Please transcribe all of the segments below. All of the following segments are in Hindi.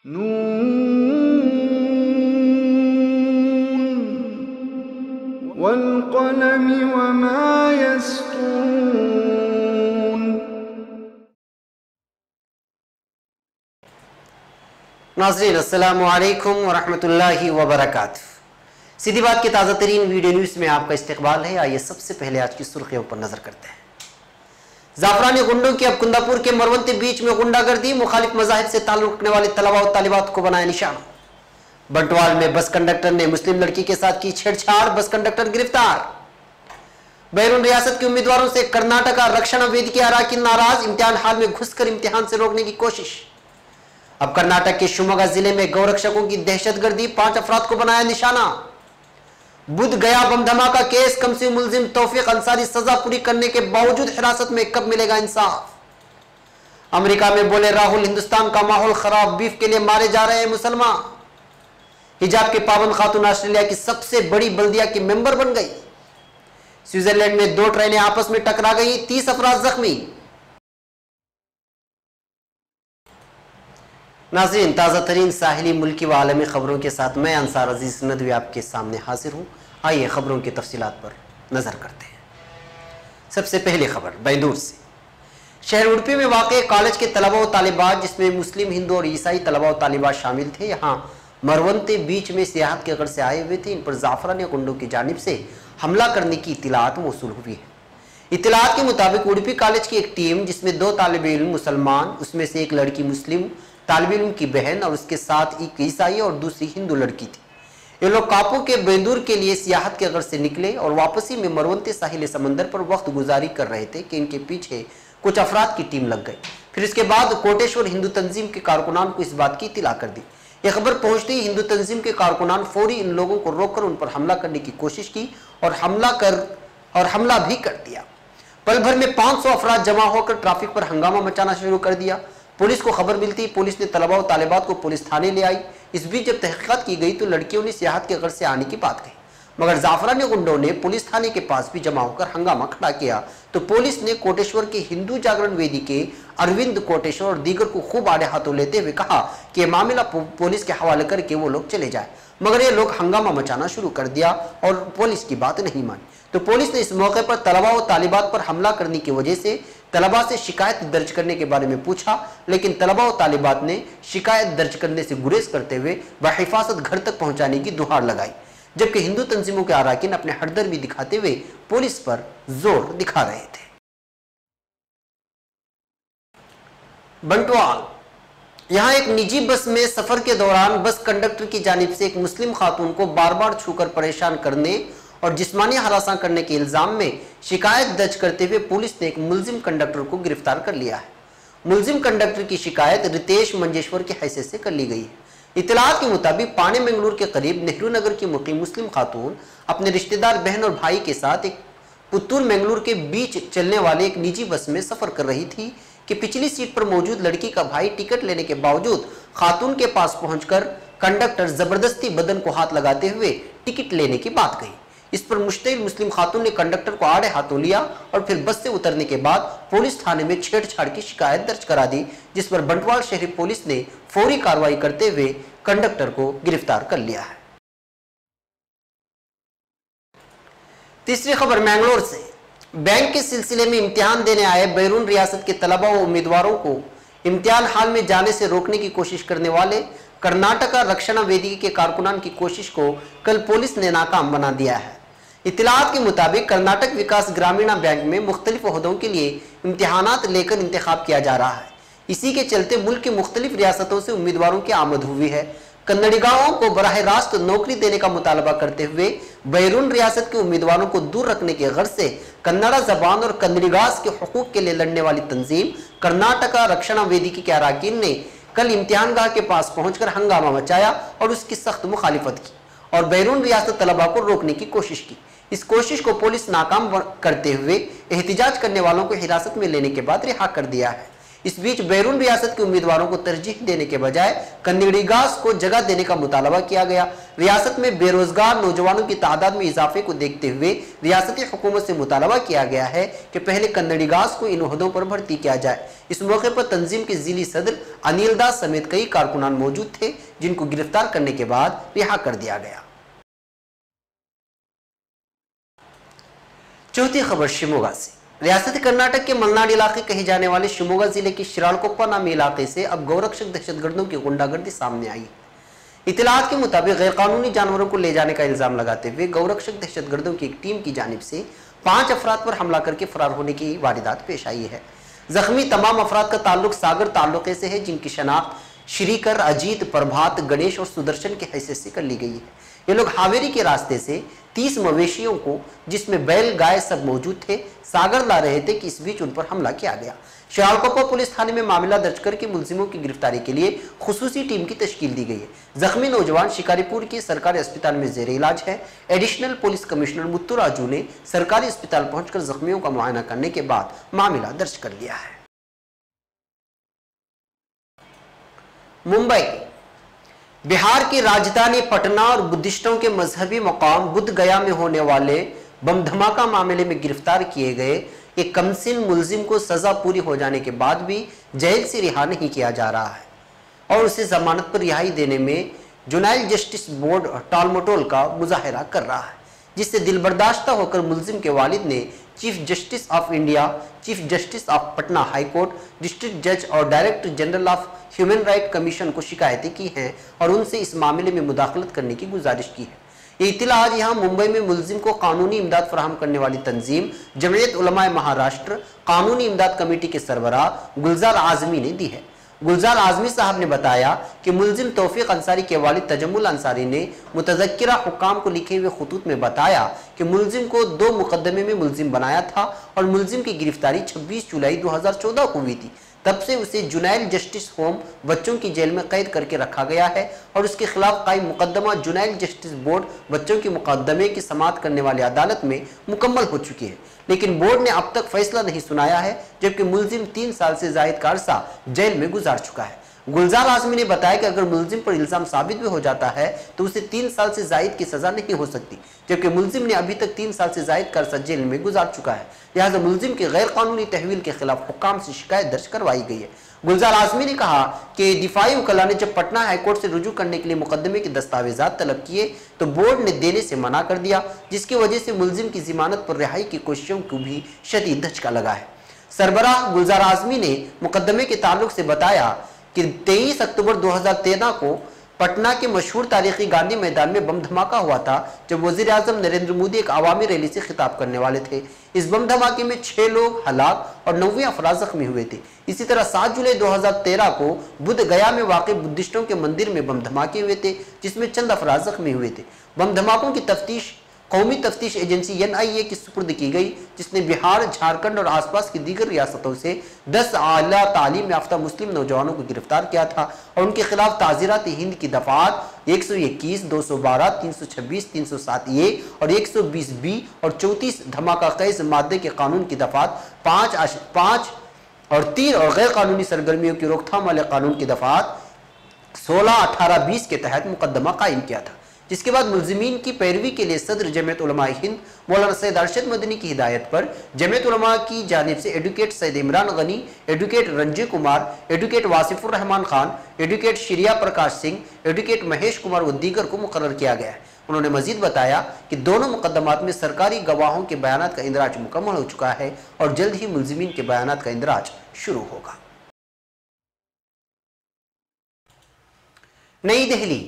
नून वल्क़लमि वमा यस्तून। नाज़रीन अस्सलामु अलैकुम वरहमतुल्लाहि वबरकातुहू। सीधी बात की ताज़ा तरीन वीडियो न्यूज़ में आपका इस्तकबाल है। आइए सबसे पहले आज की सुर्खियों पर नजर करते हैं। जाफरानी गुंडों की अब कुंदापुर के मरवंती बीच में गुंडागर्दी, मुखालिफ मज़ाहिब से ताल्लुक़ रखने वाले तलबा और तालिबात को बनाया निशाना। बंटवाल में बस कंडक्टर ने मुस्लिम लड़की के साथ की छेड़छाड़, बस कंडक्टर गिरफ्तार। बैरून रियासत के उम्मीदवारों से कर्नाटक रक्षण वेदिका अराकीन नाराज, इम्तिहान हाल में घुसकर इम्तिहान से रोकने की कोशिश। अब कर्नाटक के शिवमोगा जिले में गौरक्षकों की दहशतगर्दी, 5 अफराद को बनाया निशाना। बुध गया बम धमाका केस, कमसी मुलजिम तौफीक अंसारी सजा पूरी करने के बावजूद हिरासत में, कब मिलेगा इंसाफ। अमेरिका में बोले राहुल, हिंदुस्तान का माहौल खराब, बीफ के लिए मारे जा रहे हैं मुसलमान। हिजाब के पाबंद खातून ऑस्ट्रेलिया की सबसे बड़ी बल्दिया की मेंबर बन गई। स्विट्जरलैंड में 2 ट्रेनें आपस में टकरा गई, 30 अफराद जख्मी। नाज़रीन, ताज़ा तरीन साहिली मुल्की व आलमी खबरों के साथ मैं अंसार अजीज नदवी आपके सामने हाजिर हूँ। आइए खबरों की तफसीलात पर नज़र करते हैं। सबसे पहली खबर बैंदूर से। शहर उड़पी में वाक़ कॉलेज के तलबा और तालिबात, जिसमें मुस्लिम, हिंदू और ईसाई तलबा और तालिबात शामिल थे, यहाँ मरवंते बीच में सियाहत के घर से आए हुए थे। इन पर जाफरानी गुंडों की जानिब से हमला करने की इत्तलात मौसूल हुई है। इत्तलात के मुताबिक उड़पी कॉलेज की एक टीम, जिसमें 2 तालिब इल्म मुसलमान, उसमें से एक लड़की मुस्लिम तालिब इल्म की बहन और उसके साथ एक ईसाई और दूसरी हिंदू लड़की थी। ये लोग कापू के बेंदूर के लिए सियाहत के घर से निकले और वापसी में मरवंते साहिल समंदर पर वक्त गुजारी कर रहे थे कि इनके पीछे कुछ अफराद की टीम लग गई। फिर इसके बाद कोटेश्वर हिंदू तंजीम के कारकुनान को इस बात की इत्तला कर दी। यह खबर पहुंचते ही हिंदू तंजीम के कारकुनान फौरी इन लोगों को रोककर उन पर हमला करने की कोशिश की और हमला भी कर दिया। पल भर में 500 अफराद जमा होकर ट्रैफिक पर हंगामा मचाना शुरू कर दिया। पुलिस को खबर मिलती, पुलिस ने तलबा और तालिबात को पुलिस थाने ले आई। इस बीच जब तहकीकात की गई तो लड़कियों ने सियाहत के घर से आने की बात कही, मगर जाफरानी गुंडों ने पुलिस थाने के पास भी जमा होकर हंगामा खड़ा किया। तो पुलिस ने कोटेश्वर के हिंदू जागरण वेदी के अरविंद कोटेश्वर और दीगर को खूब आड़े हाथों लेते हुए कहा कि यह मामला पुलिस के हवाले करके वो लोग चले जाए, मगर ये लोग हंगामा मचाना शुरू कर दिया और पुलिस की बात नहीं मानी। तो पुलिस ने इस मौके पर तलबा और तालिबात पर हमला करने की वजह से तलबा से शिकायत दर्ज करने के बारे में पूछा, लेकिन तलबा और तालिबात ने शिकायत दर्ज करने से गुरेज करते हुए बहिफाजत घर तक पहुंचाने की दुहार लगाई, जबकि हिंदू तंजीमों के अराकीन अपने हरदर्दी दिखाते हुए पुलिस पर जोर दिखा रहे थे। बंटवाल, यहां एक निजी बस में सफर के दौरान बस कंडक्टर की जानिब से एक मुस्लिम खातून को बार बार छूकर परेशान करने और जिस्मानी हरासा करने के इल्जाम में शिकायत दर्ज करते हुए पुलिस ने एक मुलजिम कंडक्टर को गिरफ्तार कर लिया है। मुलजिम कंडक्टर की शिकायत रितेश मंजेश्वर की हैसियत से कर ली गई है। इत्तलात के मुताबिक पाणे मंगलूर के करीब नेहरू नगर की मुकीम मुस्लिम खातून अपने रिश्तेदार बहन और भाई के साथ एक पुत्तूर मंगलूर के बीच चलने वाले एक निजी बस में सफर कर रही थी कि पिछली सीट पर मौजूद लड़की का भाई टिकट लेने के बावजूद खातून के पास पहुंचकर कंडक्टर जबरदस्ती बदन को हाथ लगाते हुए टिकट लेने की बात कही। इस पर मुश्तिल मुस्लिम खातून ने कंडक्टर को आड़े हाथों लिया और फिर बस से उतरने के बाद पुलिस थाने में छेड़छाड़ की शिकायत दर्ज करा दी, जिस पर बंटवाल शहरी पुलिस ने फौरी कार्रवाई करते हुए कंडक्टर को गिरफ्तार कर लिया है। तीसरी खबर मैंगलोर से। बैंक के सिलसिले में इम्तिहान देने आए बैरून रियासत के तलबा व उम्मीदवारों को इम्तिहान हाल में जाने से रोकने की कोशिश करने वाले कर्नाटक रक्षण वेदिका के कारकुनान की कोशिश को कल पुलिस ने नाकाम बना दिया है। इत्तलात के मुताबिक कर्नाटक विकास ग्रामीण बैंक में मुख्तलिफ ओहदों के लिए इम्तिहानात लेकर इंतखाब किया जा रहा है। इसी के चलते मुल्क की मुख्तलिफ रियासतों से उम्मीदवारों की आमद हुई है। कन्नड़िगाओं को बराह रास्त नौकरी देने का मुतालबा करते हुए बैरून रियासत के उम्मीदवारों को दूर रखने के गर्ज से कन्नड़ा जबान और कन्नड़िगास के हुकूक के लिए लड़ने वाली तंजीम कर्नाटक रक्षण वेदिका के अराकीन ने कल इम्तिहानगाह के पास पहुंचकर हंगामा मचाया और उसकी सख्त मुखालिफत की और बैरून रियासत तलबा को रोकने की कोशिश की। इस कोशिश को पुलिस नाकाम करते हुए एहतिजाज करने वालों को हिरासत में लेने के बाद रिहा कर दिया है। इस बीच बैरून रियासत के उम्मीदवारों को तरजीह देने के बजाय कन्नड़ीगास को जगह देने का मुतालबा किया गया। रियासत में बेरोजगार नौजवानों की तादाद में इजाफे को देखते हुए रियासती हुकूमत से मुतालबा किया गया है कि पहले कन्नड़ीगास को इन ओहदों पर भर्ती किया जाए। इस मौके पर तंजीम के जिली सदर अनिल दास समेत कई कारकुनान मौजूद थे, जिनको गिरफ्तार करने के बाद रिहा कर दिया गया। चौथी खबर शिमोगा से। रियासती कर्नाटक के मलनाड इलाके कहे जाने वाले शिमोगा जिले के शिरालकोप्पा नामी इलाके से अब गौरक्षक दहशतगर्दों की गुंडागर्दी सामने आई है। इतलात के मुताबिक गैरकानूनी जानवरों को ले जाने का इल्जाम लगाते हुए गौरक्षक दहशतगर्दों की एक टीम की जानिब से 5 अफराद पर हमला करके फरार होने की वारदात पेश आई है। जख्मी तमाम अफराद का ताल्लुक सागर ताल्लुके से है, जिनकी शनाख्त श्रीकर, अजीत, प्रभात, गणेश और सुदर्शन की हैसियत से कर ली गई है। ये लोग हावेरी के रास्ते से 30 मवेशियों को, जिसमें बैल गाय सब मौजूद थे, सागर ला रहे थे कि इस बीच उन पर हमला किया गया। शिरालकोप्पा पुलिस थाने में मामला दर्ज करके मुलजिमों की गिरफ्तारी के लिए खुसूसी टीम की तश्कील दी गई है। जख्मी नौजवान शिकारीपुर के सरकारी अस्पताल में जेर इलाज है। Additional police commissioner Muthu Raju ने सरकारी अस्पताल पहुंचकर जख्मियों का मुआयना करने के बाद मामला दर्ज कर लिया है। मुंबई। बिहार की राजधानी पटना और बुद्धिस्टों के मजहबी मकाम बुद्ध गया में होने वाले बम धमाका मामले में गिरफ्तार किए गए एक कमसिन मुलजिम को सजा पूरी हो जाने के बाद भी जेल से रिहा नहीं किया जा रहा है और उसे जमानत पर रिहाई देने में जुनाइल जस्टिस बोर्ड टालमटोल का मुजाहरा कर रहा है, जिससे दिलबर्दाश्ता होकर मुलजिम के वालिद ने chief justice of India, chief justice of Patna high court, district जज और director general of human right commission को शिकायतें की हैं और उनसे इस मामले में मुदाखलत करने की गुजारिश की है। ये इत्तला आज यहाँ मुंबई में मुलजिम को कानूनी इमदाद फराहम करने वाली तंजीम जमीयत उलमाए महाराष्ट्र कानूनी इमदाद कमेटी के सरबराह गुलजार आजमी ने दी है। गुलजार आजमी साहब ने बताया कि मुलजिम तौफीक अंसारी के वालिद तजम्मुल अंसारी ने मुतज़क्किरा हुक्काम को लिखे हुए खुतूत में बताया कि मुलजिम को 2 मुकदमे में मुलजिम बनाया था और मुलजिम की गिरफ्तारी 26 जुलाई 2014 को हुई थी। तब से उसे जुनाइल जस्टिस होम बच्चों की जेल में कैद करके रखा गया है और उसके खिलाफ कायम मुकदमा जुनाइल जस्टिस बोर्ड बच्चों के मुकदमे की समाअत करने वाली अदालत में मुकम्मल हो चुकी है, लेकिन बोर्ड ने अब तक फैसला नहीं सुनाया है, जबकि मुलजिम 3 साल से जायद का अरसा जेल में गुजार चुका है। गुलजार आजमी ने बताया कि अगर मुलजिम पर इल्जाम साबित भी हो जाता है तो उसे 3 साल से जायद की सजा नहीं हो सकती, जबकि मुलजिम ने अभी तक 3 साल से जायद का अरसा जेल में गुजार चुका है। लिहाजा मुलजिम के गैर कानूनी तहवील के खिलाफ हुक्काम से शिकायत दर्ज करवाई गई है। गुलजार आजमी ने कहा कि दिफाई वकला ने जब पटना हाईकोर्ट से रुजू करने के लिए मुकदमे के दस्तावेजात तलब किए तो बोर्ड ने देने से मना कर दिया, जिसकी वजह से मुलजिम की जमानत पर रिहाई की कोशिशों को भी शदीद धचका लगा है। सरबराह गुलजार आजमी ने मुकदमे के ताल्लुक से बताया कि 23 अक्टूबर 2013 को पटना के मशहूर तारीखी गांधी मैदान में बम धमाका हुआ था, जब वजीर आजम नरेंद्र मोदी एक अवामी रैली से खिताब करने वाले थे। इस बम धमाके में 6 लोग हलाक और 9 अफराद जख्मी हुए थे। इसी तरह 7 जुलाई 2013 को बुद्ध गया में वाक़ बुद्धिस्टों के मंदिर में बम धमाके हुए थे, जिसमें चंद अफराद जख्मी हुए थे। बम धमाकों की तफ्तीश कौमी तफ्तीश एजेंसी NIA की सुपुर्द की गई, जिसने बिहार, झारखंड और आसपास की दीगर रियासतों से 10 आला तालीम याफ्ता मुस्लिम नौजवानों को गिरफ्तार किया था और उनके खिलाफ ताज़ीरात हिंद की दफात 121, 212, 326, 307A और 120B और 34 धमाका कैस मादे के कानून की दफात 5 और 3 और गैर कानूनी सरगर्मियों की रोकथाम वाले कानून की दफात 16, 18, 20 के तहत मुकदमा कायम किया था। जिसके बाद मुलजिमीन की पैरवी के लिए सदर जमीयत उलमाए हिंद मौलाना सैयद अरशद मदनी की हिदायत पर जमीयत उलमा की जानिब से advocate Syed Imran Gani, advocate Ranji Kumar, advocate Wasifur Rahman Khan, advocate Shriya Prakash Singh, advocate Mahesh Kumar व दीगर को मुकर्रर किया गया है। उन्होंने मजीद बताया कि दोनों मुकदमात में सरकारी गवाहों के बयानात का इंदराज मुकम्मल हो चुका है और जल्द ही मुलजिमीन के बयानात का इंदराज शुरू होगा। नई दिल्ली।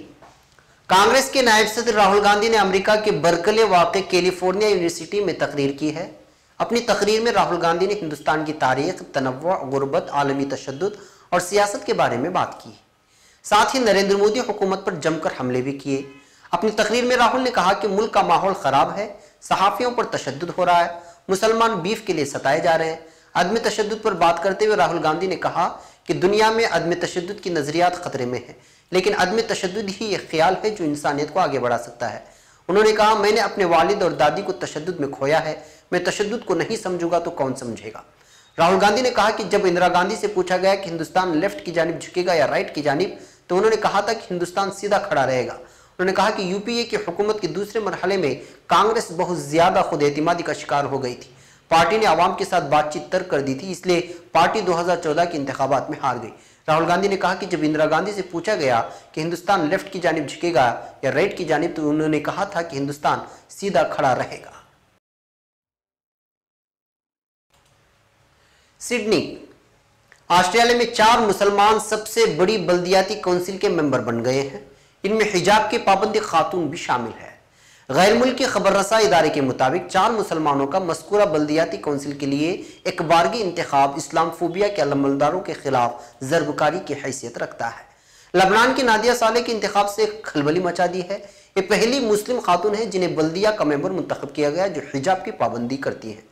कांग्रेस के नायब सदर राहुल गांधी ने अमेरिका के बर्कले वाक़े कैलिफोर्निया यूनिवर्सिटी में तकरीर की है। अपनी तकरीर में राहुल गांधी ने हिंदुस्तान की तारीख, तनव्वुअ, गुर्बत, आलमी तशद्दुद और सियासत के बारे में बात की। साथ ही नरेंद्र मोदी हुकूमत पर जमकर हमले भी किए। अपनी तकरीर में राहुल ने कहा कि मुल्क का माहौल खराब है, सहाफ़ियों पर तशद्दुद हो रहा है, मुसलमान बीफ के लिए सताए जा रहे हैं। अदम तशद्दुद पर बात करते हुए राहुल गांधी ने कहा कि दुनिया में अदम तशद्दुद की नज़रियात खतरे में है, लेकिन अदम तशद्दुद ही एक ख्याल है जो इंसानियत को आगे बढ़ा सकता है। उन्होंने कहा, मैंने अपने वालिद और दादी को तशद्दुद में खोया है, मैं तशद्दुद को नहीं समझूंगा तो कौन समझेगा। राहुल गांधी ने कहा कि जब इंदिरा गांधी से पूछा गया कि हिंदुस्तान लेफ्ट की जानिब झुकेगा या राइट की जानिब, तो उन्होंने कहा था कि हिंदुस्तान सीधा खड़ा रहेगा। उन्होंने कहा कि यूपीए की हुकूमत के दूसरे मरहले में कांग्रेस बहुत ज्यादा खुद एतमादी का शिकार हो गई थी। पार्टी ने आवाम के साथ बातचीत तर्क कर दी थी, इसलिए पार्टी 2014 के इंतखाबात में हार गई। राहुल गांधी ने कहा कि जब इंदिरा गांधी से पूछा गया कि हिंदुस्तान लेफ्ट की जानिब झुकेगा या राइट की जानिब, तो उन्होंने कहा था कि हिंदुस्तान सीधा खड़ा रहेगा। सिडनी, ऑस्ट्रेलिया में 4 मुसलमान सबसे बड़ी बल्दियाती काउंसिल के मेंबर बन गए हैं। इनमें हिजाब की पाबंदी खातून भी शामिल है। गैर मुल्की खबररसा इदारे के मुताबिक 4 मुसलमानों का मज़कूरा बल्दियाती काउंसिल के लिए एक बारगी इंतखाब इस्लामफोबिया के अमलदारों के खिलाफ ज़रबकारी की हैसियत रखता है। लबनान की नादिया साले के इंतखाब से खलबली मचा दी है। ये पहली मुस्लिम खातून है जिन्हें बल्दिया का मेंबर मुंतखब किया गया जो हिजाब की पाबंदी करती है।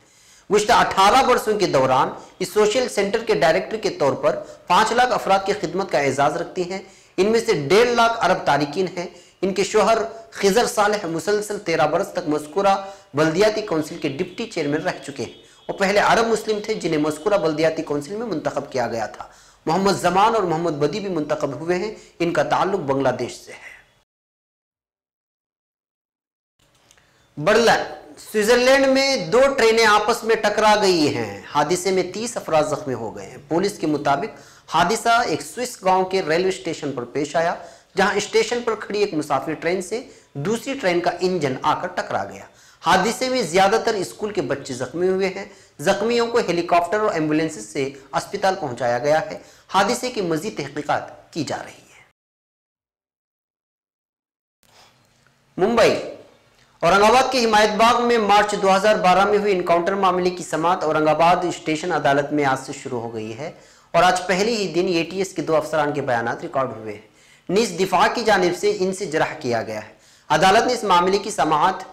गुज़श्ता 18 वर्षों के दौरान इस सोशल सेंटर के डायरेक्टर के तौर पर 5 लाख अफराद की खिदमत का एजाज रखती हैं। इनमें से 1.5 लाख अरब तारिकीन हैं। इनके शोहर खिजर सालेह मुसलसल 13 बरस तक मज़कूरा बल्दियाती काउंसिल के डिप्टी चेयरमैन रह चुके हैं। वो पहले अरब मुस्लिम थे जिन्हें मज़कूरा बल्दियाती काउंसिल में मुंतखब किया गया था। मोहम्मद जमान और मोहम्मद बदी भी मुंतखब हुए हैं। इनका ताल्लुक बांग्लादेश से है। बर्लिन, स्विट्जरलैंड में 2 ट्रेनें आपस में टकरा गई हैं। हादसे में 30 अफराद जख्मी हो गए हैं। पुलिस के मुताबिक हादसा एक स्विस गांव के रेलवे स्टेशन पर पेश आया, जहां स्टेशन पर खड़ी एक मुसाफिर ट्रेन से दूसरी ट्रेन का इंजन आकर टकरा गया। हादसे में ज्यादातर स्कूल के बच्चे जख्मी हुए हैं। जख्मियों को हेलीकॉप्टर और एम्बुलेंस से अस्पताल पहुंचाया गया है। हादसे की मजीद तहकीकात की जा रही है। मुंबई, औरंगाबाद के हिमायत बाग में मार्च 2012 में हुई इनकाउंटर मामले की समाअत औरंगाबाद स्टेशन अदालत में आज से शुरू हो गई है और आज पहले ही दिन एटीएस के 2 अफसरान के बयान रिकॉर्ड हुए हैं। निज दिफा की जानिब से इनसे जरह किया गया है। अदालत ने इस मामले की समाअत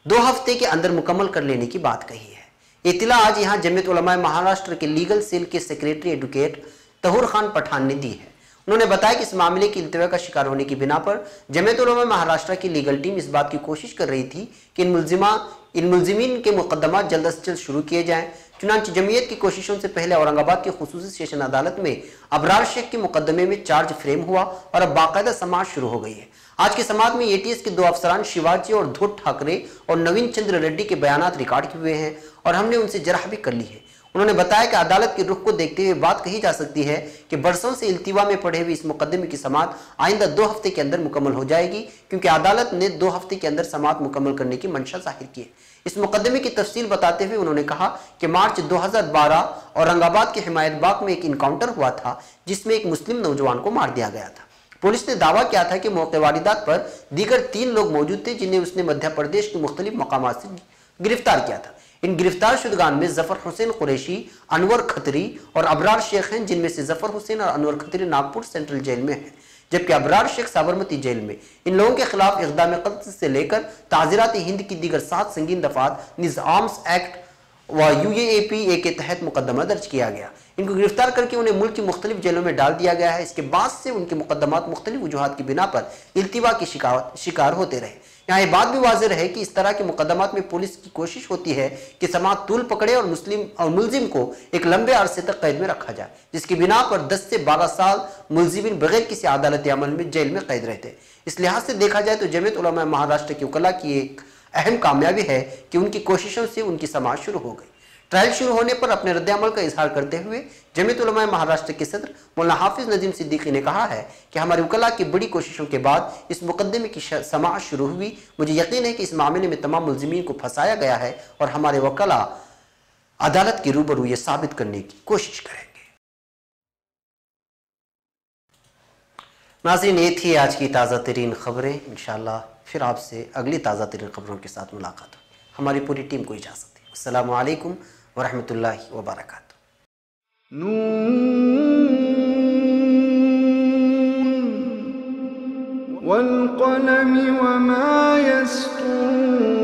2 हफ्ते के अंदर मुकम्मल कर लेने की बात कही है। इत्तला आज यहाँ जमीयत उलमा महाराष्ट्र के लीगल सेल के सेक्रेटरी एडवोकेट तहूर खान पठान ने दी है। उन्होंने बताया कि इस मामले की इल्तिवा का शिकार होने की बिना पर जमीयत उलमा महाराष्ट्र की लीगल टीम इस बात की कोशिश कर रही थी कि इन मुलजिमीन के मुकदमा जल्द से जल्द शुरू किए जाएं। चुनांचे जमीयत की कोशिशों से पहले औरंगाबाद की खुसूसी सेशन अदालत में अबरार शेख के मुकदमे में चार्ज फ्रेम हुआ और अब बाकायदा समाअत शुरू हो गई है। आज की समाअत में एटीएस के 2 अफसरान शिवाजी और धोट ठाकरे और नवीन चंद्र रेड्डी के बयान रिकॉर्ड हुए हैं और हमने उनसे जरह भी कर ली है। उन्होंने बताया कि अदालत के रुख को देखते हुए बात कही जा सकती है कि बरसों से इल्तिवा में पड़े हुए इस मुकदमे की समाअत आइंदा 2 हफ्ते के अंदर मुकम्मल हो जाएगी, क्योंकि अदालत ने 2 हफ्ते के अंदर समाअत मुकम्मल करने की मंशा जाहिर की है। इस मुकदमे की तफसील बताते हुए उन्होंने कहा कि मार्च 2012 औरंगाबाद के हिमायत बाग में एक इनकाउंटर हुआ था जिसमें एक मुस्लिम नौजवान को मार दिया गया था। पुलिस ने दावा किया था कि मौके वारदात पर दीगर 3 लोग मौजूद थे जिन्हें उसने मध्य प्रदेश के मुख्तलिफ मकामात से गिरफ्तार किया था। इन गिरफ्तार शुदगान में जफर हुसैन कुरैशी, अनवर खत्री और अबरार शेख हैं, जिनमें से जफर हुसैन और अनवर खत्री नागपुर सेंट्रल जेल में हैं, जबकि अबरार शेख साबरमती जेल में। इन लोगों के खिलाफ इक़दाम क़त्ल से लेकर ताज़ीरात हिंद की दीगर 7 संगीन दफात निज़ आर्म्स एक्ट व UAPA के तहत मुकदमा दर्ज किया गया। इनको गिरफ्तार करके उन्हें मुल्क की मुख्तलिफ जेलों में डाल दिया गया है। इसके बाद से उनके मुकदमात मुख्तलिफ वजूहात की बिना पर इल्तिवा के शिकार होते रहे। यहाँ ये बात भी वाज़ेह रहे कि इस तरह के मुकदमात में पुलिस की कोशिश होती है कि समाअत तूल पकड़े और मुलजिम को एक लंबे अरसे तक कैद में रखा जाए, जिसकी बिना पर 10 से 12 साल मुलजिमीन बगैर किसी अदालती अमल में जेल में कैद रहते। इस लिहाज से देखा जाए तो जमीयत उलमा महाराष्ट्र की वकला की एक अहम कामयाबी है कि उनकी कोशिशों से उनकी समाअत शुरू हो गई। ट्रायल शुरू होने पर अपने रद्द-ए-अमल का इजहार करते हुए जमीयत उलमा महाराष्ट्र के सदर मौलाना हाफिज नजीम सिद्दीकी ने कहा है कि हमारी वकला की बड़ी कोशिशों के बाद इस मुकदमे की समाअत शुरू हुई। मुझे यकीन है कि इस मामले में तमाम मुलजिमीन को फंसाया गया है और हमारे वकला अदालत के रूबरू ये साबित करने की कोशिश करेंगे। नाज़रीन, ये थी आज की ताज़ा तरीन खबरें। इंशाअल्लाह फिर आपसे अगली ताज़ा तरीन खबरों के साथ मुलाकात हो। हमारी पूरी टीम को इजाज़त दें। अस्सलामु अलैकुम वरहमतुल्लाहि वबरकातुहू। नून वल क़लमि वमा यस्तूरून।